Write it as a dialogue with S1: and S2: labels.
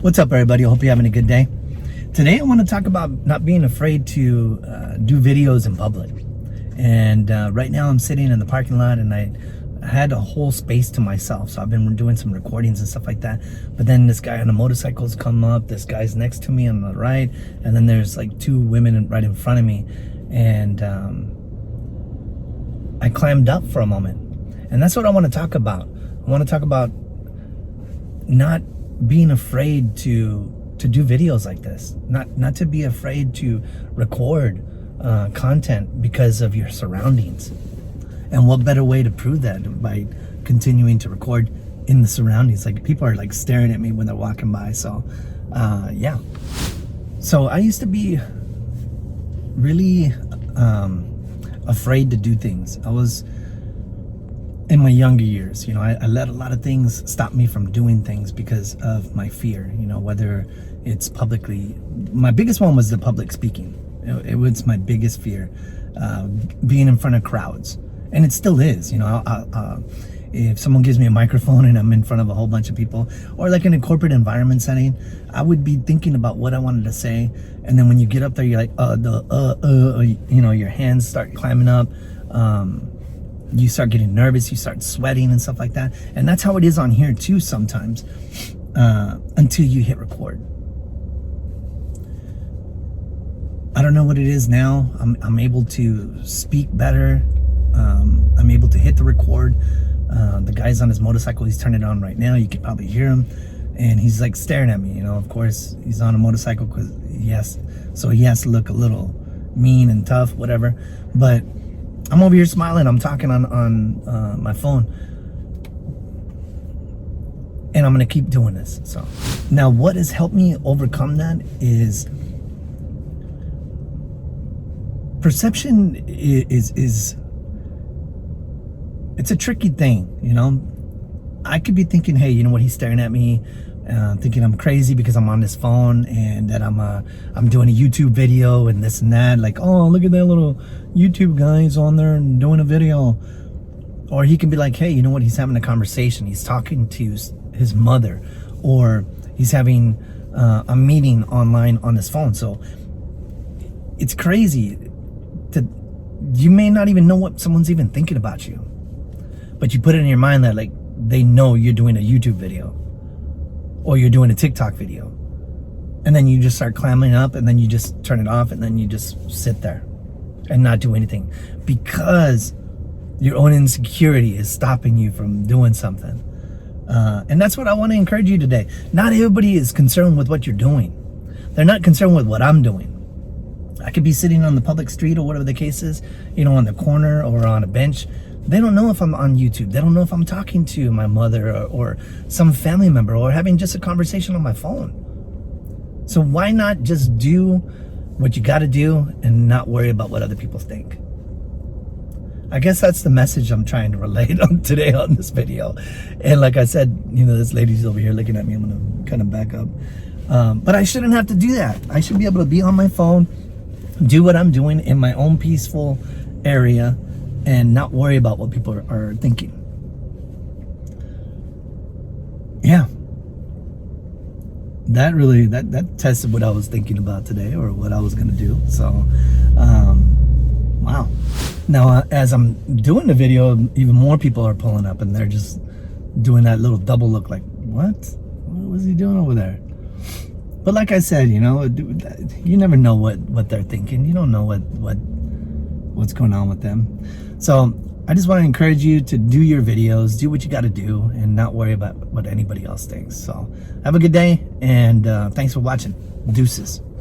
S1: What's up, everybody? I hope you're having a good day. Today I want to talk about not being afraid to do videos in public. And right now I'm sitting in the parking lot and I had a whole space to myself, so I've been doing some recordings and stuff like that. But then this guy on a motorcycle's come up, this guy's next to me on the right, and then there's like two women right in front of me. And I climbed up for a moment. And that's what I want to talk about. I want to talk about not being afraid to do videos like this, not to be afraid to record content because of your surroundings. And what better way to prove that by continuing to record in the surroundings? Like, people are like staring at me when they're walking by. So yeah, so I used to be really afraid to do things. I was in my younger years, I let a lot of things stop me from doing things because of my fear, whether it's publicly. My biggest one was the public speaking. It was my biggest fear, being in front of crowds. And it still is, if someone gives me a microphone and I'm in front of a whole bunch of people, or like in a corporate environment setting, I would be thinking about what I wanted to say. And then when you get up there, you're like, your hands start climbing up. You start getting nervous, you start sweating and stuff like that. And that's how it is on here too sometimes, until you hit record. I don't know what it is now. I'm able to speak better. I'm able to hit the record. The guy's on his motorcycle, he's turning it on right now. You could probably hear him. And he's like staring at me, Of course, he's on a motorcycle because he has to look a little mean and tough, whatever. But I'm over here smiling. I'm talking on my phone. And I'm going to keep doing this. So now what has helped me overcome that is perception is it's a tricky thing, I could be thinking, hey, he's staring at me, thinking I'm crazy because I'm on this phone and that I'm doing a YouTube video and this and that. Like, oh, look at that little YouTube guy, he's on there and doing a video. Or he can be like, hey, he's having a conversation. He's talking to his mother, or he's having a meeting online on his phone. So it's crazy. You may not even know what someone's even thinking about you, but you put it in your mind that like they know you're doing a YouTube video or you're doing a TikTok video, and then you just start climbing up and then you just turn it off and then you just sit there and not do anything because your own insecurity is stopping you from doing something. And that's what I want to encourage you today. Not everybody is concerned with what you're doing. They're not concerned with what I'm doing. I could be sitting on the public street or whatever the case is, on the corner or on a bench. They don't know if I'm on YouTube. They don't know if I'm talking to my mother or some family member or having just a conversation on my phone. So why not just do what you got to do and not worry about what other people think? I guess that's the message I'm trying to relate on today on this video. And like I said, this lady's over here looking at me. I'm going to kind of back up. But I shouldn't have to do that. I should be able to be on my phone, do what I'm doing in my own peaceful area, and not worry about what people are thinking. Yeah. That tested what I was thinking about today, or what I was going to do. So, wow. Now, as I'm doing the video, even more people are pulling up and they're just doing that little double look like, what was he doing over there? But like I said, you never know what they're thinking. You don't know what's going on with them. So I just want to encourage you to do your videos, do what you got to do, and not worry about what anybody else thinks. So have a good day, and thanks for watching. Deuces.